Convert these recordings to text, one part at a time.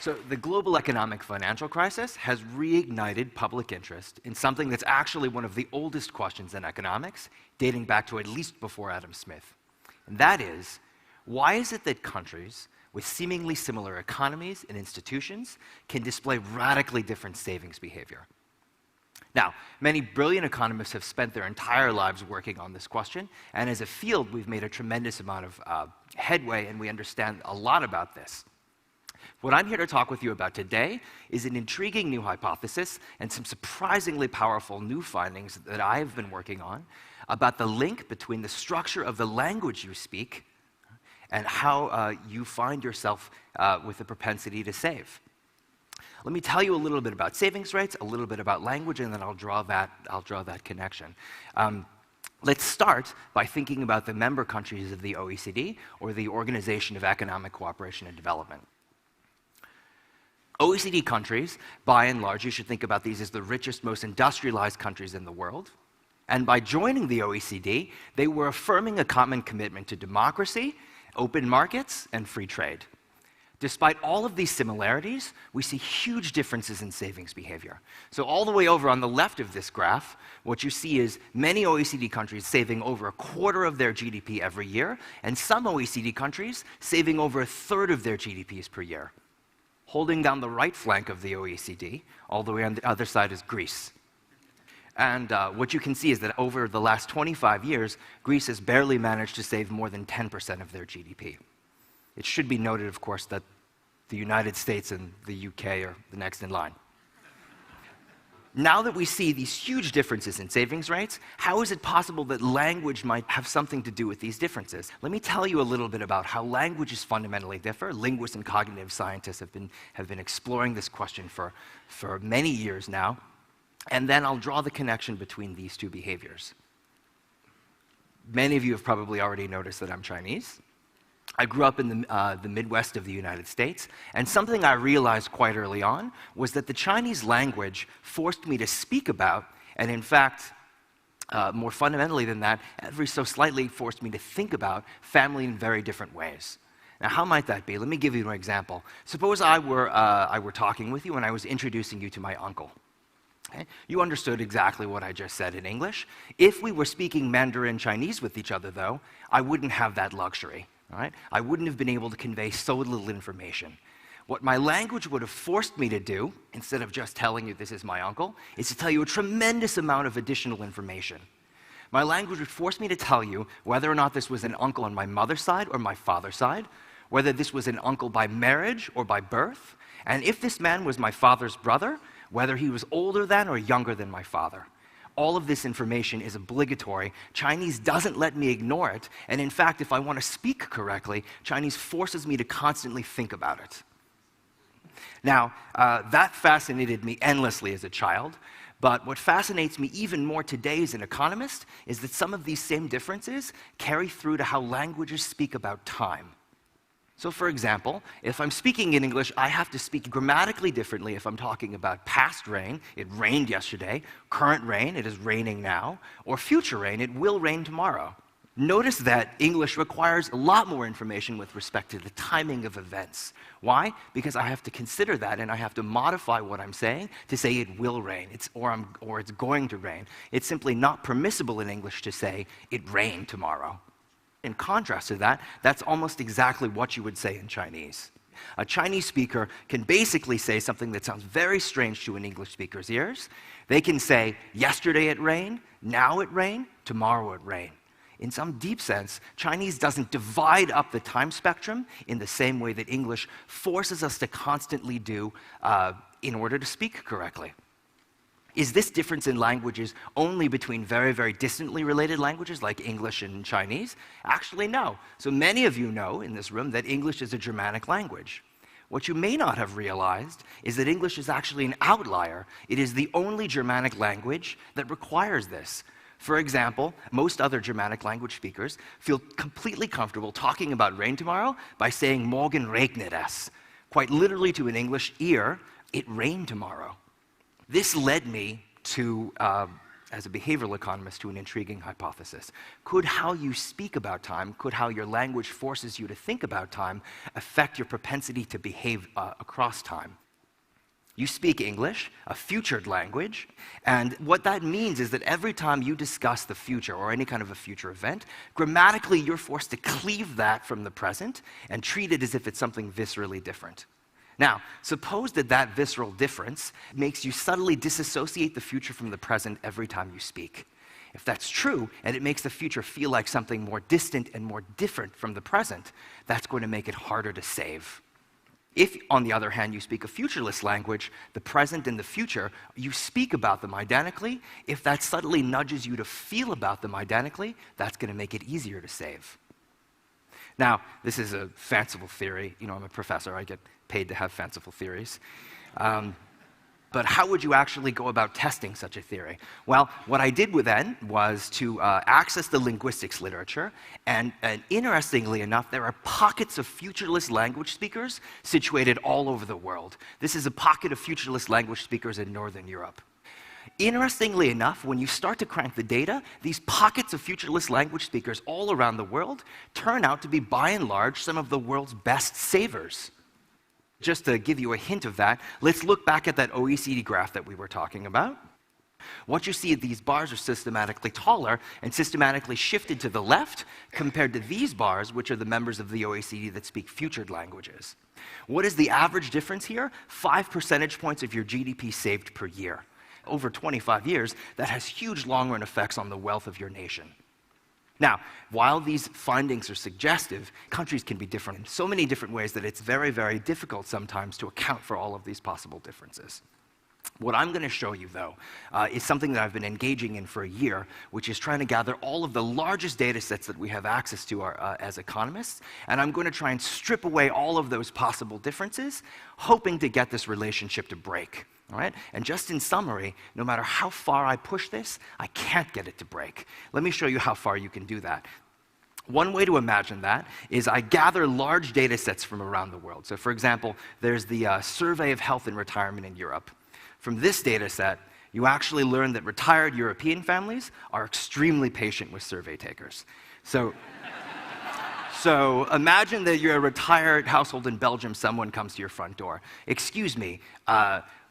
So the global economic financial crisis has reignited public interest in something that's actually one of the oldest questions in economics, dating back to at least before Adam Smith. And that is, why is it that countries with seemingly similar economies and institutions can display radically different savings behavior? Now, many brilliant economists have spent their entire lives working on this question, and as a field, we've made a tremendous amount of headway, and we understand a lot about this. What I'm here to talk with you about today is an intriguing new hypothesis and some surprisingly powerful new findings that I have been working on about the link between the structure of the language you speak and how you find yourself with a propensity to save. Let me tell you a little bit about savings rates, a little bit about language, and then I'll draw that connection. Let's start by thinking about the member countries of the OECD, or the Organization of Economic Cooperation and Development. OECD countries, by and large, you should think about these as the richest, most industrialized countries in the world. And by joining the OECD, they were affirming a common commitment to democracy, open markets, and free trade. Despite all of these similarities, we see huge differences in savings behavior. So all the way over on the left of this graph, what you see is many OECD countries saving over a quarter of their GDP every year, and some OECD countries saving over a third of their GDPs per year. Holding down the right flank of the OECD, all the way on the other side is Greece. And what you can see is that over the last 25 years, Greece has barely managed to save more than 10% of their GDP. It should be noted, of course, that the United States and the UK are the next in line. Now that we see these huge differences in savings rates, how is it possible that language might have something to do with these differences? Let me tell you a little bit about how languages fundamentally differ. Linguists and cognitive scientists have been exploring this question for many years now, and then I'll draw the connection between these two behaviors. Many of you have probably already noticed that I'm Chinese. I grew up in the Midwest of the United States, and something I realized quite early on was that the Chinese language forced me to speak about, and in fact, more fundamentally than that, every so slightly forced me to think about family in very different ways. Now, how might that be? Let me give you an example. Suppose I were talking with you and I was introducing you to my uncle. Okay? You understood exactly what I just said in English. If we were speaking Mandarin Chinese with each other, though, I wouldn't have that luxury. All right? I wouldn't have been able to convey so little information. What my language would have forced me to do, instead of just telling you this is my uncle, is to tell you a tremendous amount of additional information. My language would force me to tell you whether or not this was an uncle on my mother's side or my father's side, whether this was an uncle by marriage or by birth, and if this man was my father's brother, whether he was older than or younger than my father. All of this information is obligatory. Chinese doesn't let me ignore it, and in fact, if I want to speak correctly, Chinese forces me to constantly think about it. Now, that fascinated me endlessly as a child, but what fascinates me even more today as an economist is that some of these same differences carry through to how languages speak about time. So for example, if I'm speaking in English, I have to speak grammatically differently if I'm talking about past rain, it rained yesterday, current rain, it is raining now, or future rain, it will rain tomorrow. Notice that English requires a lot more information with respect to the timing of events. Why? Because I have to consider that and I have to modify what I'm saying to say it will rain, or it's going to rain. It's simply not permissible in English to say it rained tomorrow. In contrast to that, that's almost exactly what you would say in Chinese. A Chinese speaker can basically say something that sounds very strange to an English speaker's ears. They can say, yesterday it rained, now it rained, tomorrow it rained. In some deep sense, Chinese doesn't divide up the time spectrum in the same way that English forces us to constantly do in order to speak correctly. Is this difference in languages only between very, very distantly related languages like English and Chinese? Actually, no. So many of you know in this room that English is a Germanic language. What you may not have realized is that English is actually an outlier. It is the only Germanic language that requires this. For example, most other Germanic language speakers feel completely comfortable talking about rain tomorrow by saying morgen regnet es. Quite literally to an English ear, it rained tomorrow. This led me to as a behavioral economist, to an intriguing hypothesis. Could how you speak about time, could how your language forces you to think about time, affect your propensity to behave across time? You speak English, a futured language, and what that means is that every time you discuss the future or any kind of a future event, grammatically you're forced to cleave that from the present and treat it as if it's something viscerally different. Now, suppose that that visceral difference makes you subtly disassociate the future from the present every time you speak. If that's true, and it makes the future feel like something more distant and more different from the present, that's going to make it harder to save. If, on the other hand, you speak a futureless language, the present and the future, you speak about them identically. If that subtly nudges you to feel about them identically, that's going to make it easier to save. Now, this is a fanciful theory. You know, I'm a professor. I get paid to have fanciful theories. But how would you actually go about testing such a theory? Well, what I did then was to access the linguistics literature, and interestingly enough, there are pockets of futureless language speakers situated all over the world. This is a pocket of futureless language speakers in Northern Europe. Interestingly enough, when you start to crank the data, these pockets of futureless language speakers all around the world turn out to be, by and large, some of the world's best savers. Just to give you a hint of that, let's look back at that OECD graph that we were talking about. What you see, these bars are systematically taller and systematically shifted to the left compared to these bars, which are the members of the OECD that speak futured languages. What is the average difference here? 5 percentage points of your GDP saved per year. Over 25 years, that has huge long-run effects on the wealth of your nation. Now, while these findings are suggestive, countries can be different in so many different ways that it's very, very difficult sometimes to account for all of these possible differences. What I'm going to show you, though, is something that I've been engaging in for a year, which is trying to gather all of the largest data sets that we have access to as economists, and I'm going to try and strip away all of those possible differences, hoping to get this relationship to break. All right? And just in summary, no matter how far I push this, I can't get it to break. Let me show you how far you can do that. One way to imagine that is I gather large data sets from around the world. So for example, there's the Survey of Health and Retirement in Europe. From this data set, you actually learn that retired European families are extremely patient with survey takers. So imagine that you're a retired household in Belgium, someone comes to your front door. Excuse me,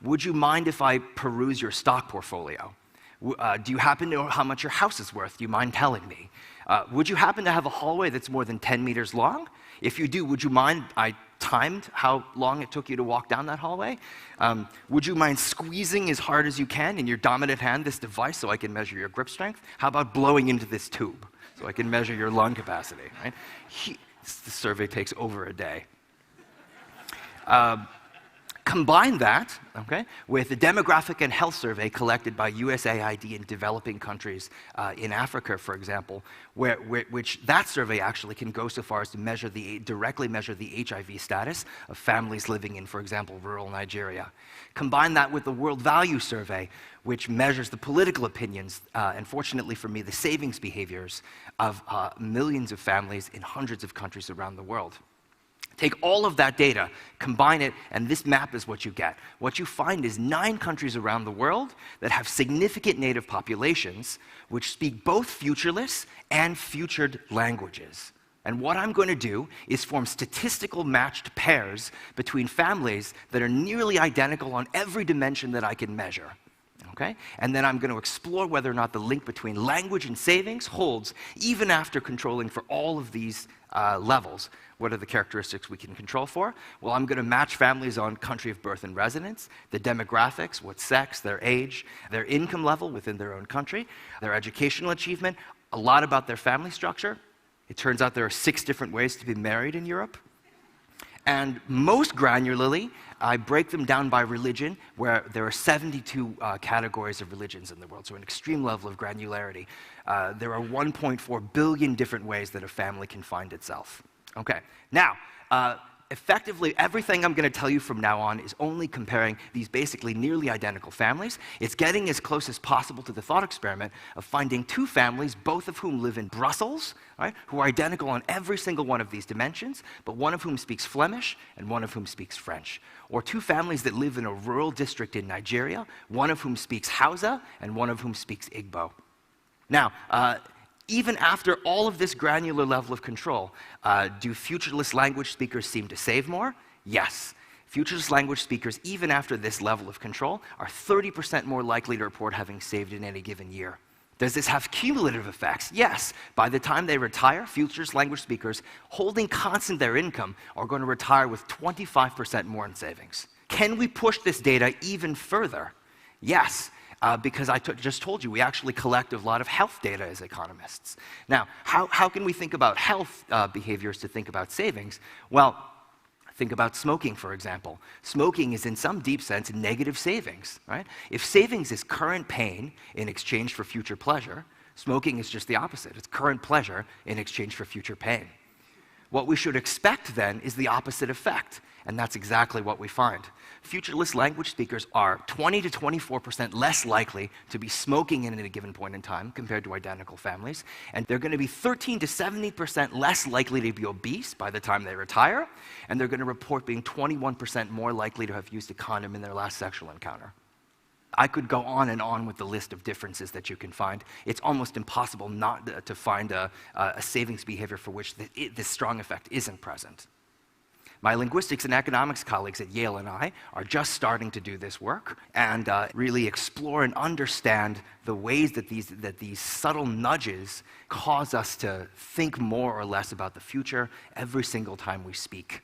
would you mind if I peruse your stock portfolio? Do you happen to know how much your house is worth? Do you mind telling me? Would you happen to have a hallway that's more than 10 meters long? If you do, would you mind I timed how long it took you to walk down that hallway? Would you mind squeezing as hard as you can in your dominant hand this device so I can measure your grip strength? How about blowing into this tube so I can measure your lung capacity? Right? The survey takes over a day. Combine that, okay, with the demographic and health survey collected by USAID in developing countries in Africa, for example, which that survey actually can go so far as to directly measure the HIV status of families living in, for example, rural Nigeria. Combine that with the World Value Survey, which measures the political opinions, and fortunately for me, the savings behaviors of millions of families in hundreds of countries around the world. Take all of that data, combine it, and this map is what you get. What you find is 9 countries around the world that have significant native populations which speak both futureless and futured languages. And what I'm going to do is form statistical matched pairs between families that are nearly identical on every dimension that I can measure. Okay? And then I'm going to explore whether or not the link between language and savings holds even after controlling for all of these levels. What are the characteristics we can control for? Well, I'm going to match families on country of birth and residence, the demographics, what sex, their age, their income level within their own country, their educational achievement, a lot about their family structure. It turns out there are 6 different ways to be married in Europe. And most granularly, I break them down by religion, where there are 72 categories of religions in the world, so an extreme level of granularity. There are 1.4 billion different ways that a family can find itself. Okay, now, effectively, everything I'm going to tell you from now on is only comparing these basically nearly identical families. It's getting as close as possible to the thought experiment of finding two families, both of whom live in Brussels, right, who are identical on every single one of these dimensions, but one of whom speaks Flemish and one of whom speaks French. Or two families that live in a rural district in Nigeria, one of whom speaks Hausa and one of whom speaks Igbo. Now, even after all of this granular level of control, do futureless language speakers seem to save more? Yes. Futureless language speakers, even after this level of control, are 30% more likely to report having saved in any given year. Does this have cumulative effects? Yes. By the time they retire, futureless language speakers holding constant their income are going to retire with 25% more in savings. Can we push this data even further? Yes. Because I just told you, we actually collect a lot of health data as economists. Now, how can we think about health behaviors to think about savings? Well, think about smoking, for example. Smoking is, in some deep sense, negative savings, right? If savings is current pain in exchange for future pleasure, smoking is just the opposite. It's current pleasure in exchange for future pain. What we should expect, then, is the opposite effect, and that's exactly what we find. Futureless language speakers are 20 to 24% less likely to be smoking at a given point in time compared to identical families, and they're going to be 13 to 70% less likely to be obese by the time they retire, and they're going to report being 21% more likely to have used a condom in their last sexual encounter. I could go on and on with the list of differences that you can find. It's almost impossible not to find a savings behavior for which this strong effect isn't present. My linguistics and economics colleagues at Yale and I are just starting to do this work and really explore and understand the ways that these subtle nudges cause us to think more or less about the future every single time we speak.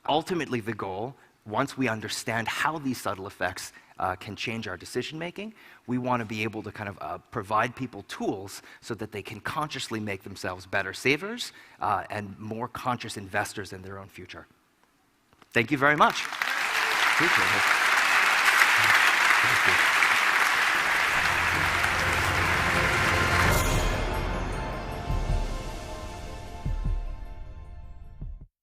Ultimately, the goal, once we understand how these subtle effects can change our decision-making, we want to be able to kind of provide people tools so that they can consciously make themselves better savers and more conscious investors in their own future. Thank you very much. Appreciate it.